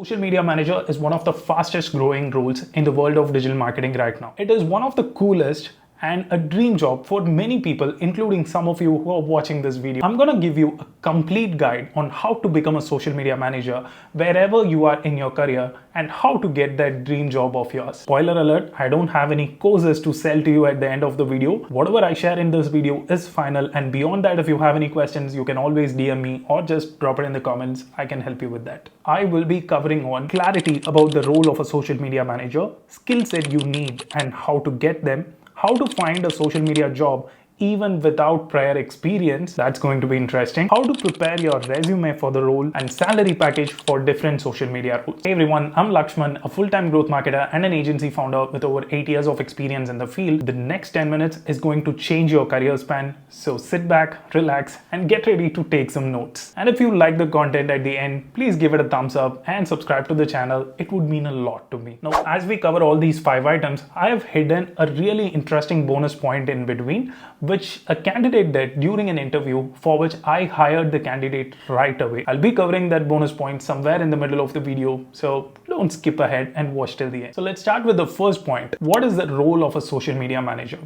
Social media manager is one of the fastest growing roles in the world of digital marketing right now. It is one of the coolest and a dream job for many people, including some of you who are watching this video. I'm gonna give you a complete guide on how to become a social media manager wherever you are in your career and how to get that dream job of yours. Spoiler alert, I don't have any courses to sell to you at the end of the video. Whatever I share in this video is final, and beyond that, if you have any questions, you can always DM me or just drop it in the comments. I can help you with that. I will be covering on clarity about the role of a social media manager, skill set you need and how to get them, how to find a social media job even without prior experience. That's going to be interesting. How to prepare your resume for the role and salary package for different social media roles. Hey everyone, I'm Lakshman, a full-time growth marketer and an agency founder with over 8 years of experience in the field. The next 10 minutes is going to change your career span. So sit back, relax, and get ready to take some notes. And if you like the content at the end, please give it a thumbs up and subscribe to the channel. It would mean a lot to me. Now, as we cover all these 5 items, I have hidden a really interesting bonus point in between, which a candidate did during an interview, for which I hired the candidate right away. I'll be covering that bonus point somewhere in the middle of the video, so don't skip ahead and watch till the end. So let's start with the first point. What is the role of a social media manager?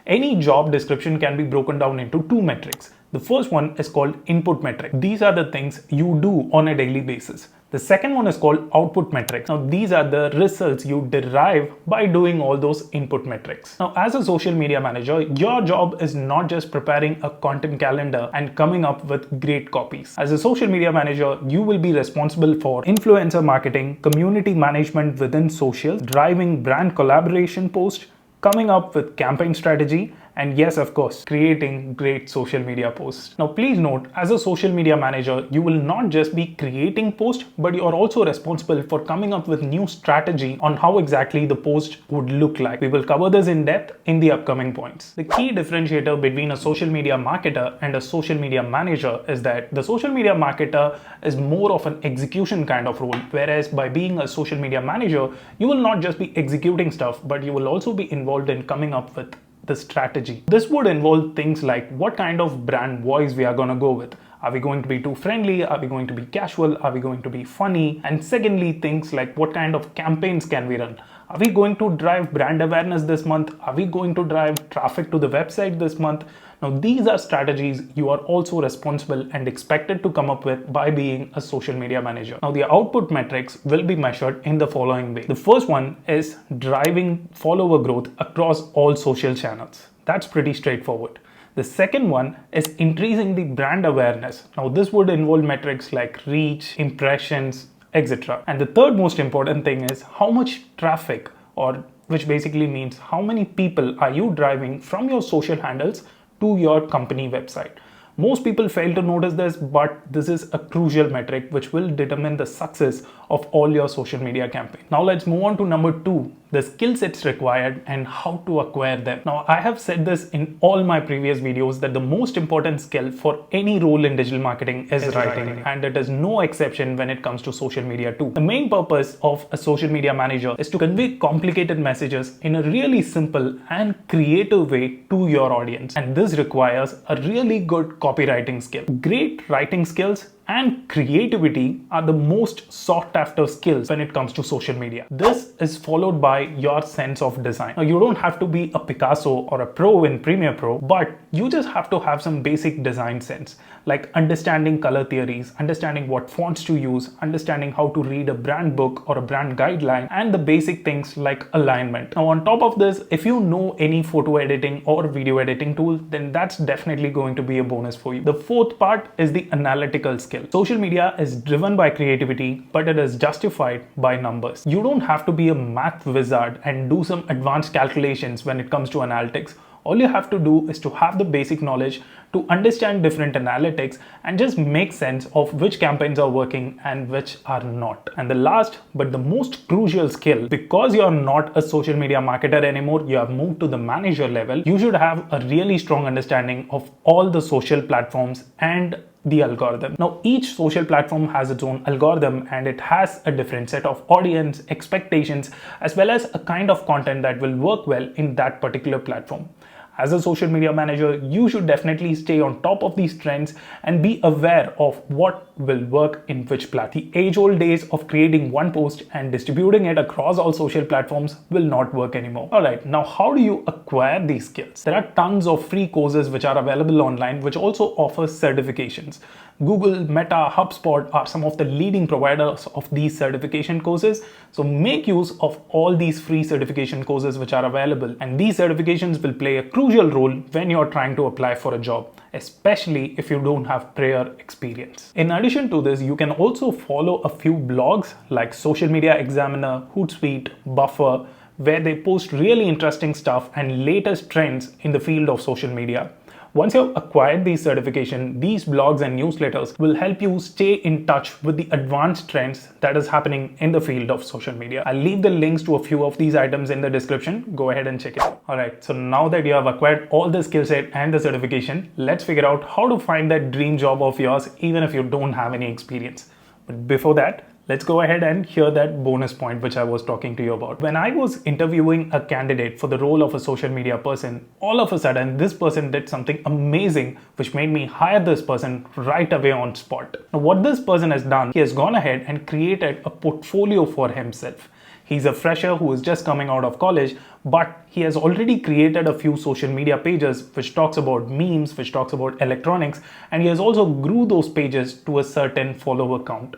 Any job description can be broken down into 2 metrics. The first one is called input metric. These are the things you do on a daily basis. The second one is called output metrics. Now, these are the results you derive by doing all those input metrics. Now, as a social media manager, your job is not just preparing a content calendar and coming up with great copies. As a social media manager, you will be responsible for influencer marketing, community management within social, driving brand collaboration posts, coming up with campaign strategy, and yes, of course, creating great social media posts. Now, please note, as a social media manager, you will not just be creating posts, but you are also responsible for coming up with new strategy on how exactly the post would look like. We will cover this in depth in the upcoming points. The key differentiator between a social media marketer and a social media manager is that the social media marketer is more of an execution kind of role, whereas by being a social media manager, you will not just be executing stuff, but you will also be involved in coming up with the strategy. This would involve things like what kind of brand voice we are going to go with. Are we going to be too friendly? Are we going to be casual? Are we going to be funny? And secondly, things like what kind of campaigns can we run? Are we going to drive brand awareness this month? Are we going to drive traffic to the website this month? Now, these are strategies you are also responsible and expected to come up with by being a social media manager. Now, the output metrics will be measured in the following way. The first one is driving follower growth across all social channels. That's pretty straightforward. The second one is increasing the brand awareness. Now, this would involve metrics like reach, impressions, etc. And the third most important thing is how much traffic, or which basically means how many people are you driving from your social handles to your company website. Most people fail to notice this, but this is a crucial metric which will determine the success of all your social media campaigns. Now let's move on to number 2, the skill sets required and how to acquire them. Now, I have said this in all my previous videos that the most important skill for any role in digital marketing is writing, and it is no exception when it comes to social media too. The main purpose of a social media manager is to convey complicated messages in a really simple and creative way to your audience, and this requires a really good copywriting skill. Great writing skills and creativity are the most sought after skills when it comes to social media. This is followed by your sense of design. Now, you don't have to be a Picasso or a pro in Premiere Pro, but you just have to have some basic design sense, like understanding color theories, understanding what fonts to use, understanding how to read a brand book or a brand guideline, and the basic things like alignment. Now, on top of this, if you know any photo editing or video editing tool, then that's definitely going to be a bonus for you. The fourth part is the analytical skill. Social media is driven by creativity, but it is justified by numbers. You don't have to be a math wizard and do some advanced calculations when it comes to analytics. All you have to do is to have the basic knowledge to understand different analytics and just make sense of which campaigns are working and which are not. And the last but the most crucial skill, because you're not a social media marketer anymore, you have moved to the manager level, you should have a really strong understanding of all the social platforms and the algorithm. Now, each social platform has its own algorithm and it has a different set of audience expectations as well as a kind of content that will work well in that particular platform. As a social media manager, you should definitely stay on top of these trends and be aware of what will work in which platform. The age-old days of creating one post and distributing it across all social platforms will not work anymore. Alright, now how do you acquire these skills? There are tons of free courses which are available online which also offer certifications. Google, Meta, HubSpot are some of the leading providers of these certification courses. So make use of all these free certification courses which are available, and these certifications will play a crucial role when you're trying to apply for a job, especially if you don't have prior experience. In addition to this, you can also follow a few blogs like Social Media Examiner, Hootsuite, Buffer, where they post really interesting stuff and latest trends in the field of social media. Once you've acquired these certifications, these blogs and newsletters will help you stay in touch with the advanced trends that is happening in the field of social media. I'll leave the links to a few of these items in the description. Go ahead and check it out. Alright, so now that you have acquired all the skill set and the certification, let's figure out how to find that dream job of yours even if you don't have any experience. But before that, let's go ahead and hear that bonus point which I was talking to you about. When I was interviewing a candidate for the role of a social media person, all of a sudden this person did something amazing which made me hire this person right away on spot. Now what this person has done, he has gone ahead and created a portfolio for himself. He's a fresher who is just coming out of college, but he has already created a few social media pages which talks about memes, which talks about electronics, and he has also grew those pages to a certain follower count.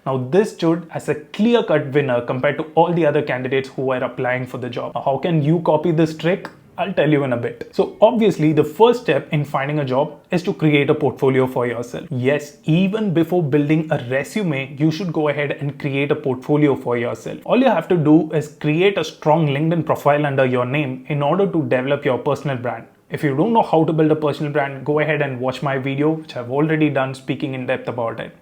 Now this stood as a clear-cut winner compared to all the other candidates who were applying for the job. Now, how can you copy this trick? I'll tell you in a bit. So obviously the first step in finding a job is to create a portfolio for yourself. Yes, even before building a resume, you should go ahead and create a portfolio for yourself. All you have to do is create a strong LinkedIn profile under your name in order to develop your personal brand. If you don't know how to build a personal brand, go ahead and watch my video, which I've already done speaking in depth about it.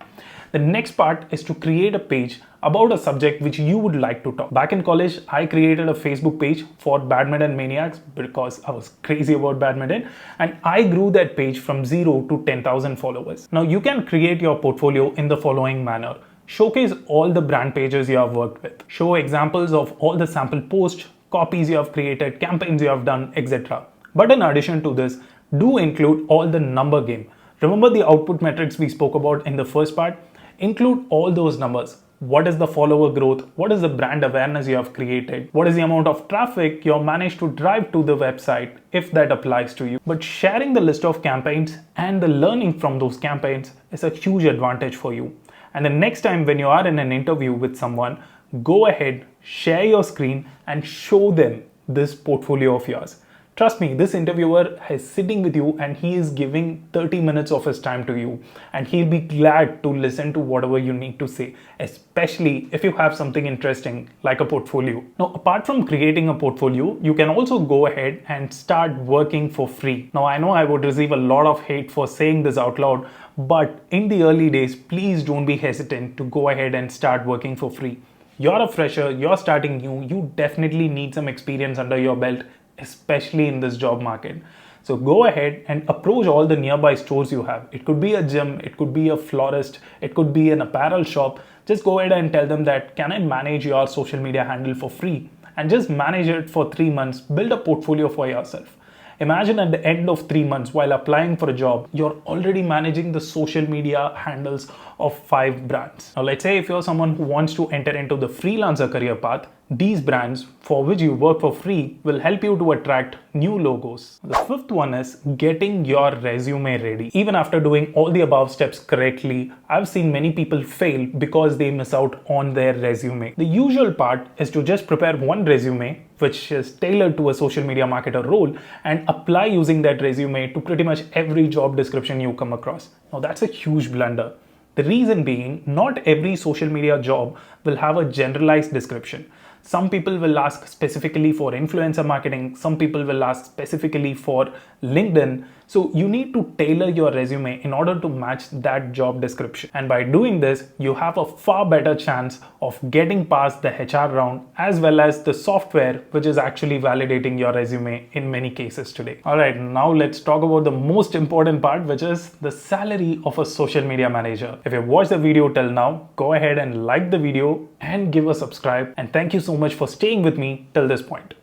The next part is to create a page about a subject which you would like to talk. Back in college, I created a Facebook page for Badminton Maniacs because I was crazy about badminton, and I grew that page from 0 to 10,000 followers. Now you can create your portfolio in the following manner. Showcase all the brand pages you have worked with. Show examples of all the sample posts, copies you have created, campaigns you have done, etc. But in addition to this, do include all the number game. Remember the output metrics we spoke about in the first part? Include all those numbers. What is the follower growth? What is the brand awareness you have created? What is the amount of traffic you have managed to drive to the website, if that applies to you? But sharing the list of campaigns and the learning from those campaigns is a huge advantage for you. And the next time when you are in an interview with someone, go ahead, share your screen and show them this portfolio of yours. Trust me, this interviewer is sitting with you and he is giving 30 minutes of his time to you, and he'll be glad to listen to whatever you need to say, especially if you have something interesting like a portfolio. Now, apart from creating a portfolio, you can also go ahead and start working for free. Now, I know I would receive a lot of hate for saying this out loud, but in the early days, please don't be hesitant to go ahead and start working for free. You're a fresher, you're starting new, you definitely need some experience under your belt, especially in this job market. So go ahead and approach all the nearby stores you have. It could be a gym, it could be a florist, it could be an apparel shop. Just go ahead and tell them that, can I manage your social media handle for free? And just manage it for 3 months, build a portfolio for yourself. Imagine at the end of 3 months while applying for a job, you're already managing the social media handles of 5 brands. Now let's say if you're someone who wants to enter into the freelancer career path, these brands for which you work for free will help you to attract new logos. The fifth one is getting your resume ready. Even after doing all the above steps correctly, I've seen many people fail because they miss out on their resume. The usual part is to just prepare one resume which is tailored to a social media marketer role and apply using that resume to pretty much every job description you come across. Now that's a huge blunder. The reason being, not every social media job will have a generalized description. Some people will ask specifically for influencer marketing. Some people will ask specifically for LinkedIn. So you need to tailor your resume in order to match that job description. And by doing this, you have a far better chance of getting past the HR round as well as the software which is actually validating your resume in many cases today. All right, now let's talk about the most important part, which is the salary of a social media manager. If you've watched the video till now, go ahead and like the video and give a subscribe. And thank you so much for staying with me till this point.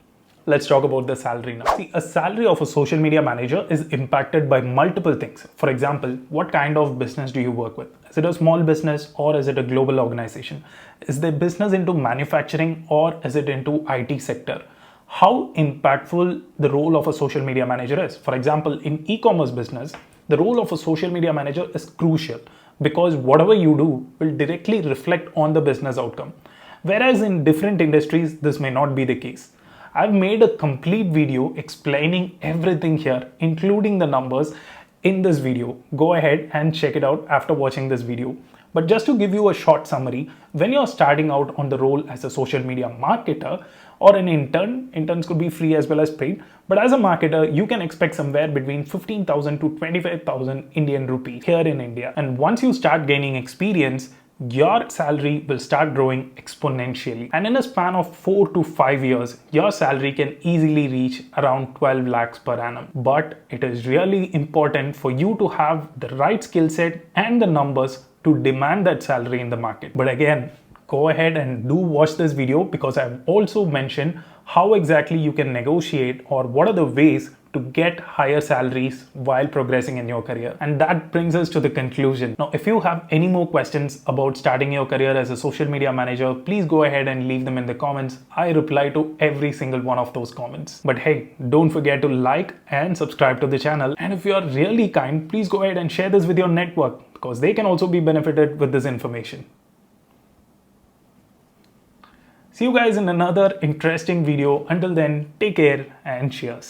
Let's talk about the salary now. See, a salary of a social media manager is impacted by multiple things. For example, what kind of business do you work with? Is it a small business or is it a global organization? Is the business into manufacturing or is it into IT sector? How impactful the role of a social media manager is. For example, in e-commerce business, the role of a social media manager is crucial because whatever you do will directly reflect on the business outcome. Whereas in different industries, this may not be the case. I've made a complete video explaining everything here, including the numbers in this video. Go ahead and check it out after watching this video. But just to give you a short summary, when you're starting out on the role as a social media marketer or an intern, interns could be free as well as paid, but as a marketer, you can expect somewhere between 15,000 to 25,000 Indian rupee here in India. And once you start gaining experience, your salary will start growing exponentially. And in a span of 4 to 5 years, your salary can easily reach around 12 lakhs per annum. But it is really important for you to have the right skill set and the numbers to demand that salary in the market. But again, go ahead and do watch this video because I've also mentioned how exactly you can negotiate or what are the ways to get higher salaries while progressing in your career. And that brings us to the conclusion. Now, if you have any more questions about starting your career as a social media manager, please go ahead and leave them in the comments. I reply to every single one of those comments. But hey, don't forget to like and subscribe to the channel. And if you are really kind, please go ahead and share this with your network because they can also be benefited with this information. See you guys in another interesting video. Until then, take care and cheers.